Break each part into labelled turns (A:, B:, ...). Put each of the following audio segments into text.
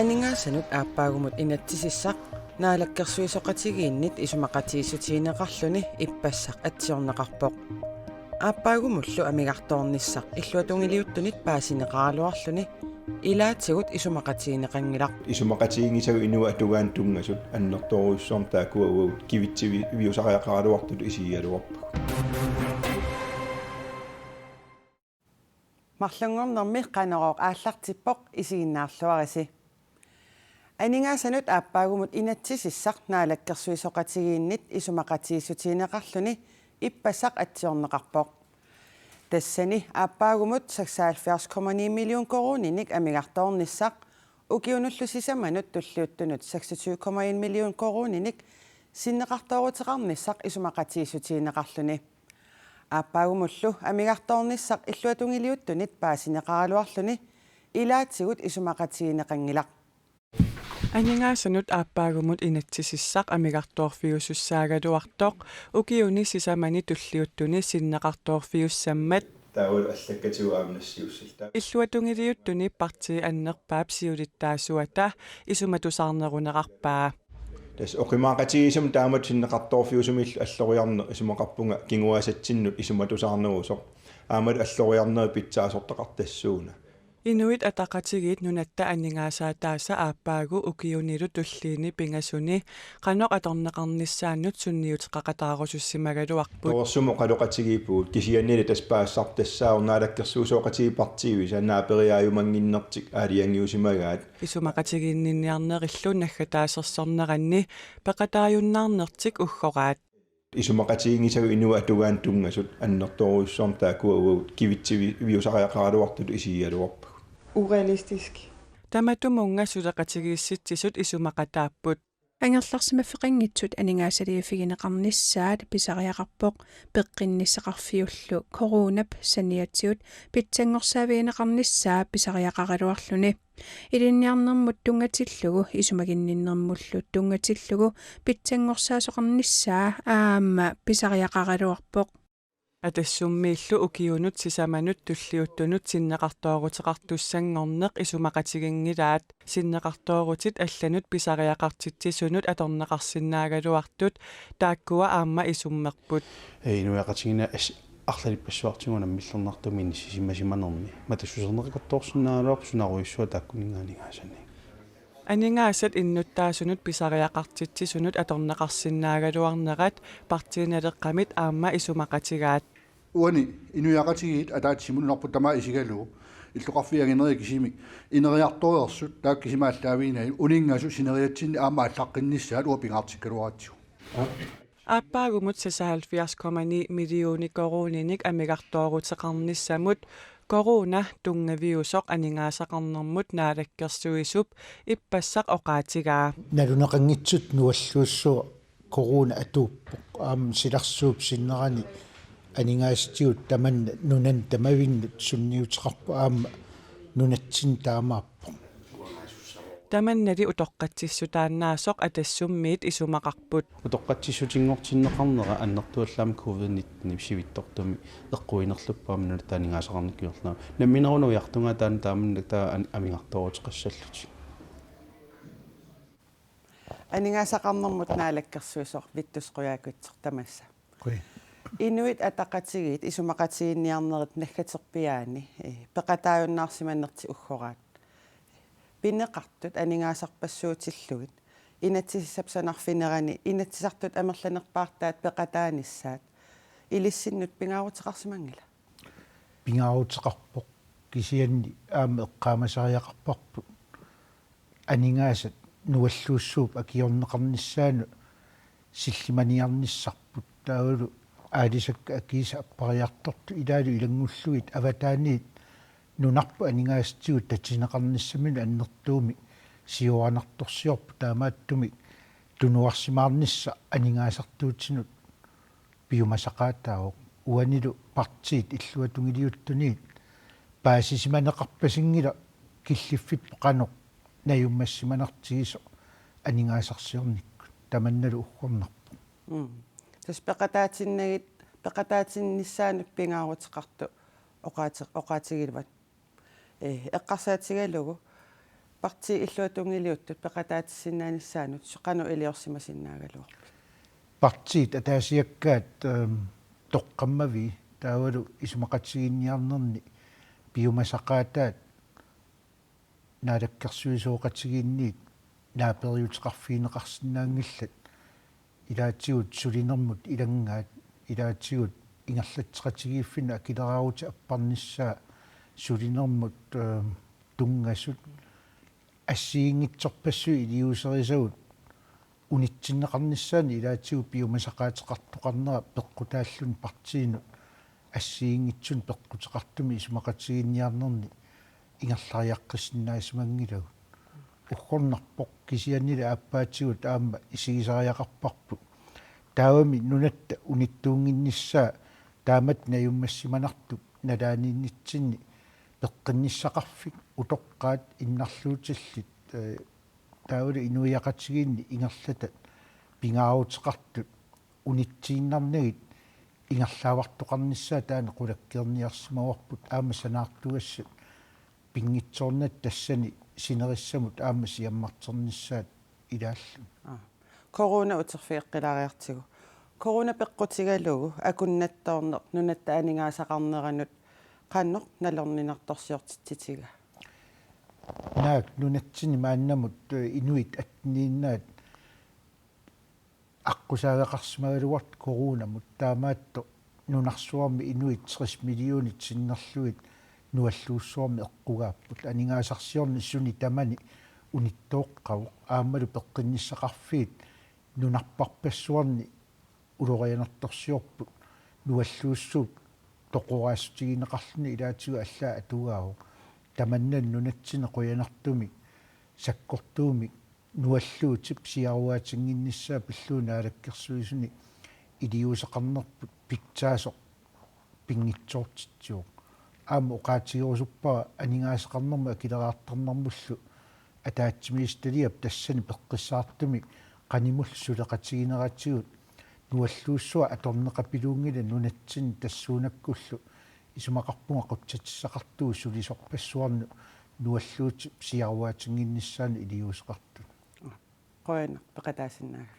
A: Aningasanut aappagumut inatsisissaq naalakkersuisoqatigiinnit isumaqatiissutiineqarluni ippassaq atsiorneqarpoq aappagumullu amigartoornissaq illuatungiliuttunit paasineqaraluarluni ilaatigut isumaqatiineqangilaq
B: isumaqatiingisagu inua atugaan tungasut annertoruissorm taakua kivitsivi viusariaqaraluartut isialuarpu
A: марлунгорнэрми qanoroq ааллартиппоq isiginnaarluarisi анингааsanut ааппаагумут инатсисиссақ наалаккерсуисоқатигииннит исумақатииссутиинеқарлүни иппасақ атсиорнеқарпоқ тассани ааппаагумут 76,9 миллион коруниник амигарторниссақ укиунуллусисаманут туллиуттунут 26,1 миллион коруниник синнеқарторутеқарниссақ исумақатииссутиинеқарлүни ааппаагумуллу амигарторниссақ иллуатунгилиуттунит паасинеқаралуарлүни илаатсигут исумақатиинеқангилақ анингааsanut ааппаагумут инатсисиссақ амигарторфиуссаагалуартоқ укиуни сисамани туллиуттуни синнеқарторфиуссаммат
B: таул аллаккатигу аамнассиуссилта
A: иллуатунгилиуттуни партии аннерпаап сиулиттаасуата исуматусаарнерунеқарпаа
B: тас оқимаақатигисум таамат синнеқарторфиусумил аллориарне исумақарпунга кингуасатсиннут исуматусаарнерусоқ аамат аллориарнери питсаасортеқартассууна
A: Inuit ataqatigit nunatta anningaasataasa aappaagu ukiunilu tulliini pingasuni qanoq atorneqarnissaannut sunniuteqaqataarusussimagaluarput
B: torsumo qaloqatigipuut kisiannili taspaassartassaaornaalakkersuusoqatigipartiivi sannaaperiaayumanginnertik aaliangiusimagaat
A: isumaqatigiinniarnerillu naggataasersorneranni peqataajunnaarnertik ugghoqaat
B: isumaqatigingisagu inua atugaan tungasut annertoruissorm taakua kivitsivi viusariaqaraluartut isialuarpu
A: urealistisk tamatumunga suleqatigiissitsisut isumaqataapput
C: ангерларсимаффеқингитсут анингаасалиафигинеқарнissaат писариақарпоқ пеққинниссақарфиуллу коронап саниатсиут питсангорсаавиинеқарнissaа писариақаралуарлүни илинниарнэрмут тунгатиллугу исумагинниннэрмуллу тунгатиллугу питсангорсаасоқарнissaа аама писариақаралуарпоқ атассуммииллу укиунут сисаманут туллиуттунут синнеқарторутеқартуссангорнеқ исумақатигингилаат синнеқарторутит алланут писариақартитсисунут аторнеқарсинаагалуартут тааккуа аама исуммерпут
D: инуяқатигина арлалиппассуартигуна миллернартумини сисимасиманерни матассусернеқартоорсинаалуарп сунаруиссуа тааккунингаанингаасани
A: анингаасат иннуттаасунут писариақартитсисунут аторнеқарсинаагалуарнерат партииналеққамит аама исумақатигаат
E: уани инуяқатигиит атаатсимуннарпут тамаа исигалуу иллоқарфиагинери кисими инериарторерсут таак кисимааллаавиинай унингасу синериатсинни аама аллаққиннissaат уапингаартиккалуаатсу
A: ааппаагумут 76,9 миллиони коруниник амигарторутеқарнissamут корона тунгавиусоқ анингаасақарнэрмут наалаккерсуисуп иппассақ оqaатигаа
F: налунеқангитсут нуаллууссуа корона атууппоқ аам силарсууп синнерани анингаастиут таманна нунан тамавиннут сунниутеқарпа аама нунатсин таамааппо
A: таманнали утоққатсиссутааннаасоқ атассуммиит исумақарпут
D: утоққатсиссутингортиннеқарнера аннертуаллаами covid-19 сивиттортуми эққуинерлуппааминут таанигаасақарниккиорлаа намминерунуиартунга тааманнак таа амигарторутеқассаллути
A: анингаасақарнэрмут наалаккерсуисоқ виттусқуяакутсер тамасса инуит атақатигит исумақатигинниарнерит наггатерпиаани пеқатаажуннаарсиманнерти уггораат пинеқартут анингаасарпассуутиллугит инатсисапсанарфинерани инатсисартут амерланерпаартаат пеқатааниссаат илиссиннут пингаарутеқарсимангила
F: пингаарутеқарпоқ кисианни аама эққаамасариақарпарпут анингаасат нуаллууссууп акиорнеқарнissaanu силлиманиарниссарпут таалу аалисакка акииса аппариарторту илаалу илангуллугит аватааниит нунарпу анингаастигут татсинеқарниссамин аннертууми сиуанарторсиорпу таамааттуми тунуарсимаарнisса анингаасартуутсинут пиумасақаатаавоқ уанилу партиит иллуатунгилиуттуниит паасисиманеқарпасингила киллиффит қано наюммассиманартигисо анингаасарсиорникку таманналу уггорнарпу
A: тас пеқатаатиннагит пеқатаатинниссаанут пингаарутеқарту оqaатигилват эққарсаатигалугу parti illuatungiliuttut peqataatissinaanissaanut soqanu iliorsimasinnaagaluor
F: partiit ataasiakkaat toqqammavi taavalu isumaqatsigiinniarnerni piumasaqaataat naalakkersuisooqatigiinniit naaperiuteqarfiineqarsinnaangillat ilaatigut sulinermut ilangaat ilaatigut ingerlatseqatigiiffina akileraruti apparnissaa sulinermut tungassut ассиингитсорпассуи илиусерисагут унитсиннеқарнissaани илаатигу пиумасақаатеқартоқарнера пеққутааллун партиинут ассиингитсун пеққутеқартуми исумақатигинниарнерни ингерлариаққиссиннаасмангилагу уггорнарпоқ кисианнила ааппаатигут аама исигисариақарпарпут таавами нунатта униттуунгиннissaа таамат наюммассиманартук налаанииннитсинни пеққинниссақарфик утоққаат иннарлуутиллит таавали инуиақатигиинни ингерлатат пингаарутеқартут унитсииннарнагит ингерлаавартоқарнissaа таана қулаккерниарсимаварпут аама санаартугассат пингитсоорнат тассани синериссамут аама сиаммартернissaат илааллу
A: корона утерфиэққилаариартигу корона пеққутигалугу акуннаттаорнеқ нунатта анингаасақарнеранут qannoq nalorninartorsiortitsitiga
F: naak nunatsin maannamut inuit atniinnaat аққусаагақарсимагалуарт корунамут таамаатто нунарсуарми инуит 30 миллионит синнерлуит нуаллууссуарми эққугааппут анингаасарсиорни суни тамани униттооққаву аамалу пеққинниссақарфиит нунарпарпассуарни улорианерторсиорпут нуаллууссуут тоқораастигинеқарлуни илаатигу аллаа атугааву таманнан нунатсина қуянартуми саккортууми нуаллуутип сиаруаатингиннissaа пиллуuna алаккерсуисуни илиусеқарнерпут пикцаасоқ пингитсоортитсуоқ аама оқаатигорусуппара анингаасеқарнерма акилераартарнэрмуллу атаатсимиисталиап тассани пеққиссаартуми qaнимул сулеқатигинератигут нуаллууссуа аторнеқапилуунгила нунатсин тассуунаккуллу исумақарпунга қутсатиссақартуу сулисорпассуарну нуаллуути сиаруаатингиннissaани илиусеқарту
A: qoyana peqataasinnaaga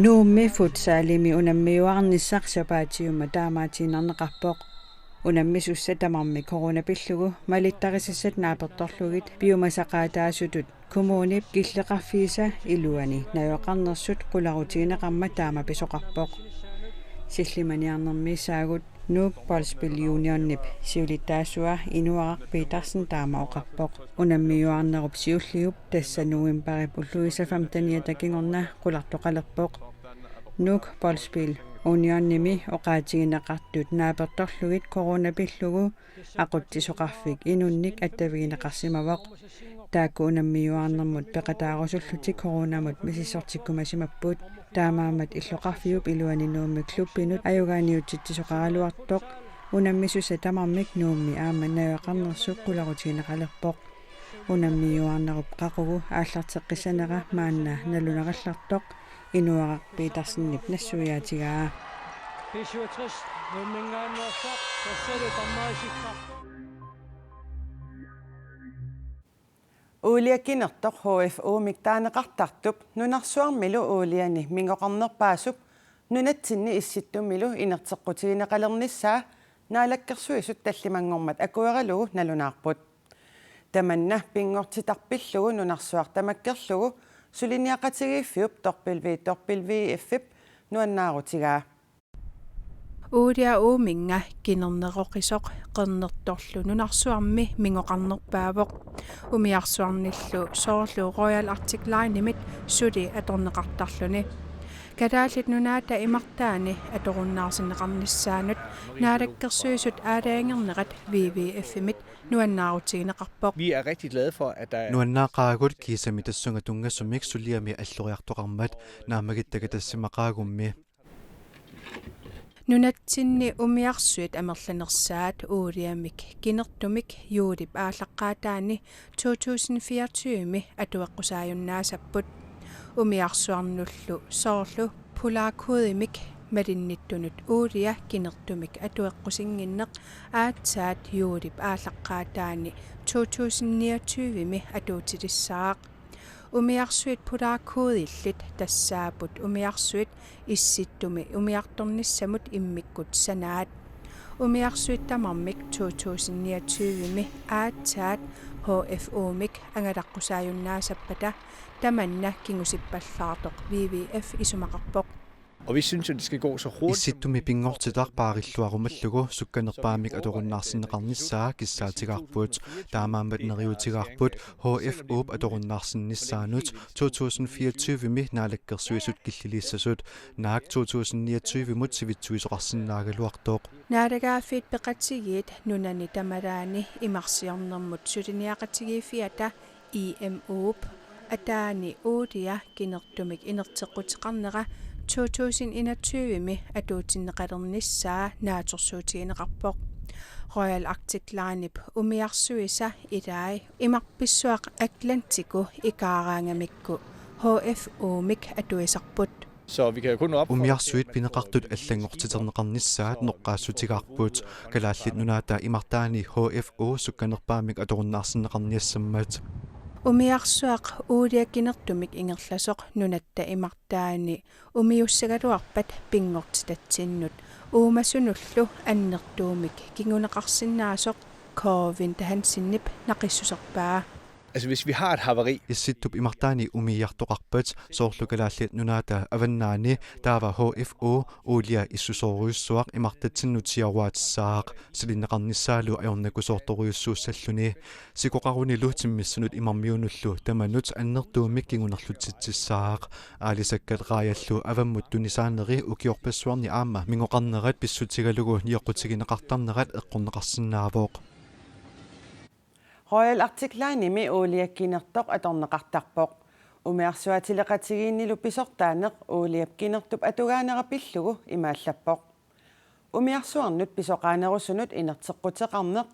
G: nuummi futsaalimi unammiuarnissaqsapaatiuma taamaatiinarneqarpoq unammisusса тамарми коронапиллугу малиттарисиссат нааперторлугит пиумасақаатаасутут коммунip киллеқарфииса илуани навеқарнерсут қуларутигинеқарма таама писоқарпоқ силлиманиарнэрмиссаагут нук болспил юнионнип сиулиттаасуа инуарақ питарсен таама оқарпоқ унаммиуарнеруп сиуллиуп тассануимпари пуллуиса 15 такингорна қулартоқалерпоқ нук болспил унионними оқаатигинеқартут нааперторлугит коронапиллугу ақуттисоқарфик инунник аттавигинеқарсимавоқ таакку унаммиуарнэрмут пеқатаарусуллути коронамут мисиссортиккумасимаппут таамаамат иллоқарфиуп илуанинуумми клуппинут аюгааниутситсоқаралуартоқ унаммисуса тамармик нуумми аама навеқарнерсук қуларутигинеқалерпоқ унаммиуарнеруп қақугу ааллартеққисанера маанна налунераллартоқ инуарақ питарсиннип нассуяатигаа
H: пишуатрис нуммингааннерсақ тассалу таммаасикка
A: уулиаккинертоқ HFO миктаанеқартартуп нунарсуармилу уулиани мингоқарнерпаасуп нунатсинни исситтуммилу инертеққутигинеқалернissaа наалаккерсуисут таллимангормат акуералугу налунаарпут таманна пингортитарпиллугу нунарсуар тамаккерлугу сулиниақатигииффиуп торпилви эффип нуаннаарутигаа
C: Uuria uuminga kinerneroqisoq qernertorlu nunarsuarmi mingoqarnerpaavoq umiarsuarnillu soorlu Royal Arctic Line nimit suli atorneqartarluni kadaallit nunaata imartaani atorunnaarsinneqarnissaanut naalakkersuisut aalaangernerat WWF-imit nuannaarutigineqarpoq.
I: Vi er rigtig glade for, at der
J: nuannaaqaagut kiisami tassunga tungassumik suliami alluriartoqarmat naamagittakatassimaqaagummi
C: Nunatsinni umiarsuit amerlanersaat uuriamik kinertumik juulip aallaqqaataani 2024mi atueqqusaajunnaasapput umiarsuarnullu soorlu pulaakhuudimik малинниттунут уулия кинертумик атуэккусингиннеқ аатсаат юулип ааллаққаатаани 2029ми атуутилиссаақ умиарсуит пулааккуудиллит тассаапут умиарсуит исситтуми умиарторниссамут иммиккут санаат умиарсуит тамармик 2029ми аатсаат HFO-мик ангалаққусааюннаасаппата таманна кингусиппаллаартоқ WWF исумақарпоқ.
I: Og vi synes, at det skal gå så hurtigt.
J: Issitumi pingortitaqpaarилluarumаллугу сукканерпаамик аторуннаарсиннеқарнissaa киссаатигарпут таамаамат нериутигарпут HFO аторуннаарсиннissaanут 2024ми наалаккерсуисут киллилииссасут наак 2029мут сивитсуисоқарсинаагалуартоқ
C: наалагааффит пеқатсигиит нунани тамалаани имарсиарнэрмут сулиниақатигиифиата EMOP атаани уулия кинертумик инертеққутеқарнера 2021ми атуутиннеқалернissaa нааторсуутигинеқарпоқ Royal Arctic Line umiarsuisa ilai imarpissuaq Atlantiku ikaaraangamikku HFO-mik atuisarput
I: Så vi kan jo kun op.
J: Umiarsuit pineqartut allangortiterneqarnissaat noqqaassutigaarput kalaallit nunaata imartaani HFO sukkanerpaamik atorunnaarsinneqarniassammat
C: umiarsuaq uuliakinertumik ingerlasoq nunatta imartaani umiussagaluarpat pingortitatsinnut uumasunullu annertuumik kinguneqarsinnaasoq COVID tahansinnip naqissuserpaa.
I: Altså hvis vi har et havari
J: issittup imartaani umiartoqarpat soorlukalaallit nunaata avannaani taava HFO uulia issusoruissuaq imartatsinnutiaruatissaaq silinneqarnissaalu ajornakusoortoruyussuussalluni sikoqarunilu timmissunut imarmiunullu tamanut annertuumik kingunerlutitsissaaq aalisakkat raajallu avammut tunisaaneri ukiorpassuarni aama mingoqarnerat pissutigalugu nioqqutigineqartarnerat eqqorneqarsinnaavoq
A: Royal Arctic Line mi uuliakkinertoq atorneqartarpoq umiarsuatileqatigiinnilu pisortaaneq uuliapkinertup atugaanerapillugu imaallappoq umiarsuarnut pisoqaanerussunut inerteqqutеqarneq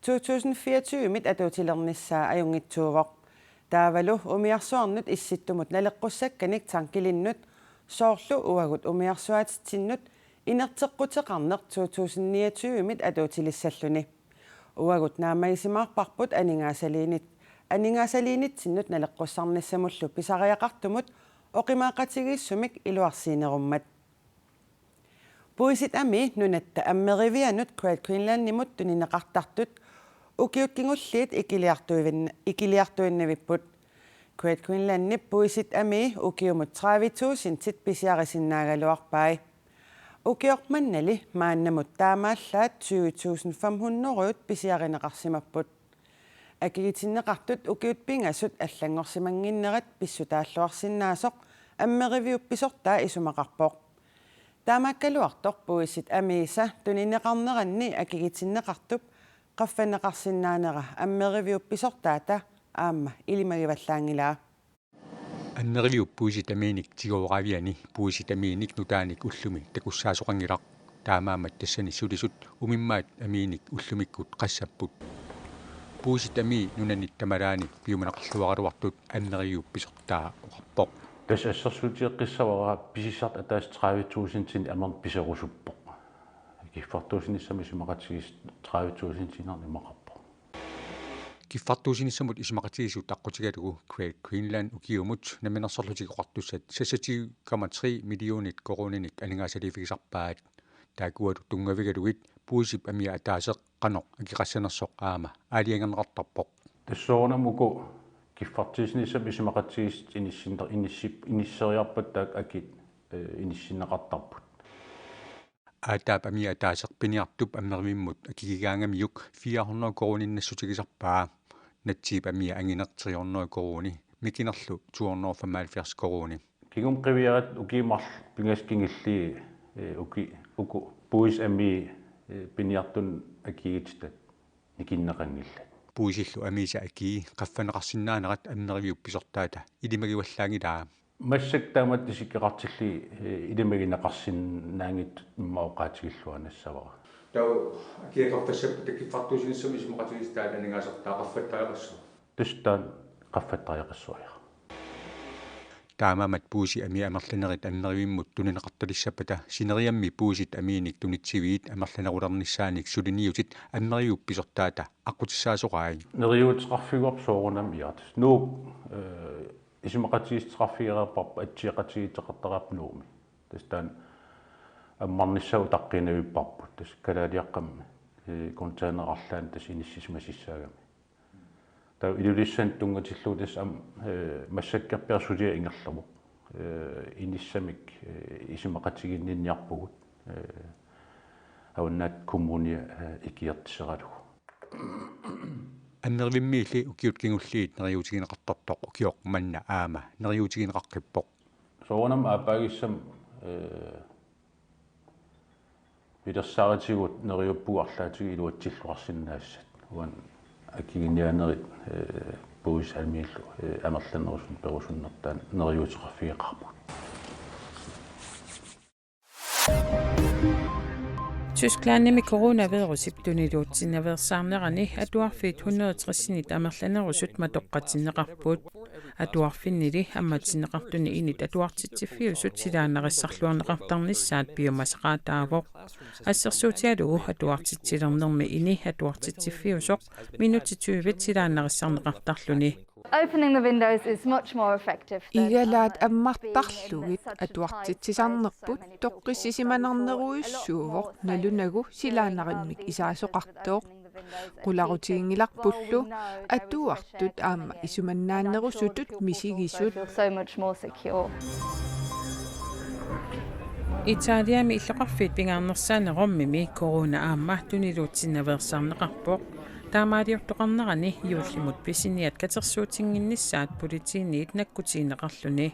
A: 2024mit atuutilernissaa ajungitsuuvoq taavalu umiarsuarnut issittumut naleqqusakkanik tankilinnut soorlu uagut umiarsuatitinnut inerteqqutеqarneq 2029mit atuutilissalluni uagut naamaisimaarparput aningaasaliinitsinnut naleqqussarnissamullu pisariaqartumut oqimaaqatigiissumik iluarsiinerummat puisit ami nunatta ammerivianut Great Greenlandimut tunineqartartut ukiutkingulliit ikiliartuinnavipput Great Greenlandnip puisit ami ukiumut 30,000 tit pisiarisinnaaгаluarpai ukiormannali maannamut taamaallaat 20,500 pisiarineqarsimapput akigitinneqartut ukiutpingasut allangorsimanginnerat pissutaalluarsinnaasoq ammeriviuppisortaa isumaqarpoq taamaakkaluartoq puisit amiisa tunineqarneranni akigitinneqartup qaffaneqarsinnaanera ammeriviuppisortaata aamma ilimagivallaangilaa
K: аннерилиуппуиси тамииник тигооравиани пуиси тамииник нутааник уллуми такуссаасоқангилақ таамаамат тассани сулисут умиммаат амииник уллумиккут qassapпут пуиси тамии нунанит тамалаани пиуманақарлуаруартут аннериупписортаа оқарпоқ
D: тас ассерсуутиэққиссавара писиссарт атаас 30,000 тин амерн писерусуппоқ киффартуусиниссами сумақатигис 30,000 тинерни мақарпоқ
K: киффартуусиниссамут исмақатигисут таққутигалугу Great Greenland укиумут наминерсорлутигоқартуссат 26,3 миллионит корониник анингаасалифигисарпаат таакуату тунгавигалугит пуисип амиа атаасеқ қаноқ акиқассанерсоқ аама аалиангернеқартарпоқ
D: тассоонамуку киффартуусиниссам исмақатигис иниссериарпат таак акит иниссинеқартарпут
K: аатаап амиа атаасеқ пиниартуп аммервиммут акигигаангамиук 400 корониннассутигисарпаа натсип амиа ангинертериорноо корони микинерлу 275 корони
D: кигум қивиарат укимар пингаскингилли уку пуис ами пиниартун акигитстат никиннеқангилла
K: пуисиллу амиса аки qaffанеқарсинаанерат аммеривиупписортаата илимагиваллаангилаа
D: массак таамат тисиккеқартилли илимагинеқарсинаангит иммаоқаатигиллуанассавара
K: тау акиақартассап таккиффартуусиниссами исмақатигистаат анингаасертаа qaffаттаақассу
D: тустаан qaffаттариақассуая
K: таамаамат пууси ами амерланерит аннеривиммут тунинеқарталиссапата синериамми пуусит амииник тунитсивиит амерланерулерниссааник сулиниутит аннериуп писортаата аққутиссаасоқаи
D: нериуутеқарфигуап соорунам иартис нуук исимақатигистеқарфигерапарпа атсиақатигитеқартарапнууми тастаан аммарниссагу таққинавиппарпут тас калаалиаққамми контейнерарлаан тас иниссисмасиссаагами таа илулиссан тунгатиллуу тас массаккерпиарсулиа ингерлавоқ иниссамик исимақатигинниарпугут ауннаат коммуния икиертисералугу
K: аннервиммиилли укиут кингуллиит нериутигинеқартартоқ укиоқ манна аама нериутигинеқаққиппоқ
D: соонам аапаагиссам видерсааратигут нериуппуарлаатиги илуатсиллуарсиннаассат уан акигинианерит буис алмииллу амерланерусун перусуннертаан нериутеқарфигеқарпут
L: Tysklandnimi coronavirusip tuniluutsinnaversaarnerani atuarfiit 160-nit amerlanerusut matoqqatinneqarpuut atuarfinnili ammatinneqartuni init atuartitsiffiusut silaannerissarluarneqartarnissaat biomasaqaataavoq assersuutialugu atuartitsilernermi ini atuartitsiffiusoq minuti 20 silaannerissarneqartarluni
M: Opening the windows is much more effective.
C: Igalaat ammartarlugit atuartitsisarnerput toqqissisimanerneruissuuvoq nalunagu silaannarinmik isaasoqartooq qularutigingilaqpullu atuartut aamma isumannaannerusutut misigisut
M: So much more secure.
L: Italiami illoqarfiit pingaarnersaanerommimi corona aamma tuniluutsinnaversaarneqarpoq таамаалиортоқарнерани юуллимут писиниат катерсуутингиннissaат политиниит наккутиинеқарлуни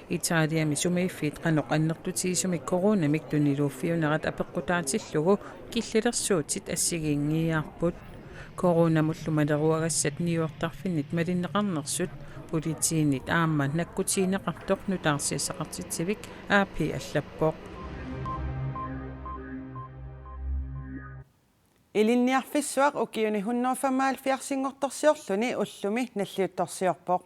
L: Италиами сумииффиит қаноқ аннертутигисумик коронамик тунилууффиунерат апеққутаатиллугу киллилерсуутит ассигингиаарпут коронамуллумалеруагассат ниуортарфиннит малиннеқарнерсут политиинит аама наккутиинеқартоқ нутаарсиасақартитсивик аапи аллаппоқ
A: Ilinniarfissuaq ukiuni 175 ullumi nalliuttorsiorpoq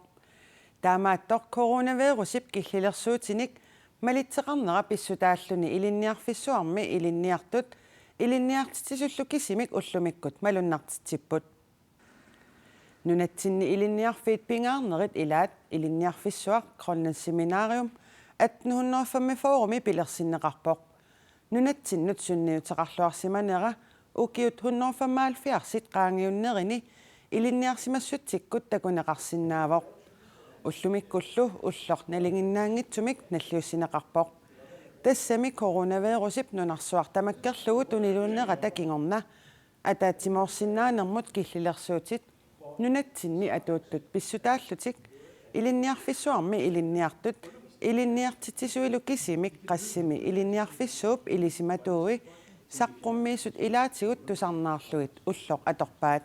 A: taamaattoq coronavirusip killilersuutinik malitseqarnera pissutaalluni ilinniarfissuarmi ilinniartut ilinniartitisullukisimik ullumikkut malunnartitsipput nunatsinni ilinniarfiit pingaarnerit ilaat ilinniarfissuaq Grønlandsseminarium 1845 pilersinneqarpoq nunatsinnut sunniuteqarluarsimanera ukiut 175 qaangiunnerini ilinniarsimassuttikkut takuneqarsinnaavoq ullumikkullu ulloq nalinginnaangitsumik nalluussineqarpoq tassami coronavirusip nunarsuartamakkerlugu tuniluunneqa takingorna ataatsimorsinnaanermut killilersuutit nunatsinni atuuttut pissutaallutik ilinniarfissuarmi ilinniartut ilinniartitisuilukisimik qassimi ilinniarfissuup ilisimatuui saqqummiisut ilaatigut tusarnaarlugit ulloq atorpaat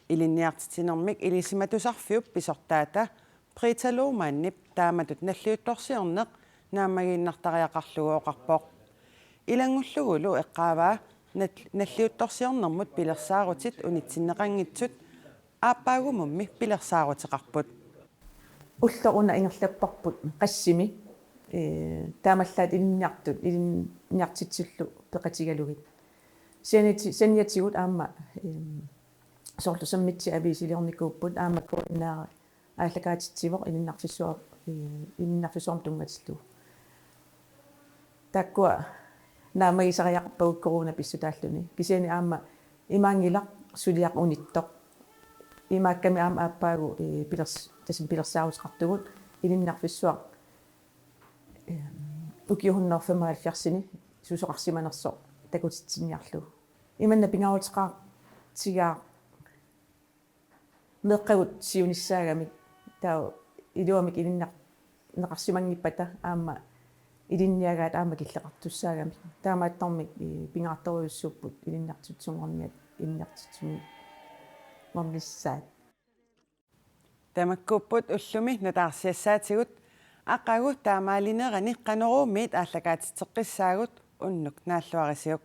A: ilinniartitinermik ilisimatusarfiup pisortaata priitaluumaannip taamatut nalliuttorsiorneq naamagiinnartariaqarluguoqarpoq ilangullugulu eqqaavaa nalliuttorsiornermut pilersaarutit unitsinneqanngitsut aapaagumummi pilersaaruteqarput
N: уллорuna ингерлаппарпут qassimi таамаллаат илинниартитсуллу пеқатигалугит сианиатигут аама соорлусаммитси ависилиорникууппут аама коинаа ааллакаатитсивоқ илиннарфисуарм тунгатиллу таккуа наамагисариақарпагут корона писсутааллуни кисиани аама имаангилақ сулиақ униттоқ имаакками аама ааппаагу пилерсаарусеқартугут илиннарфиссуақ укиухуннерфамаалфиарсини сусоқарсиманерсо такутитсинниарлу иманна пингаутеқаа тигаа меққагут сиуниссаагами таа илуамик илиннақ неқарсимангиппата аама илинниагаат аама киллеқартуссаагами таамааттормик пингаарторуйуссууппут илиннартутсунгорниат илиннартутсуни мамниссаат
A: тамаккуппут уллуми натаарсиассаатигут aqagu taamaalinерани qaneruummiit ааллакаатитеққиссаагут уннук нааллуарисиук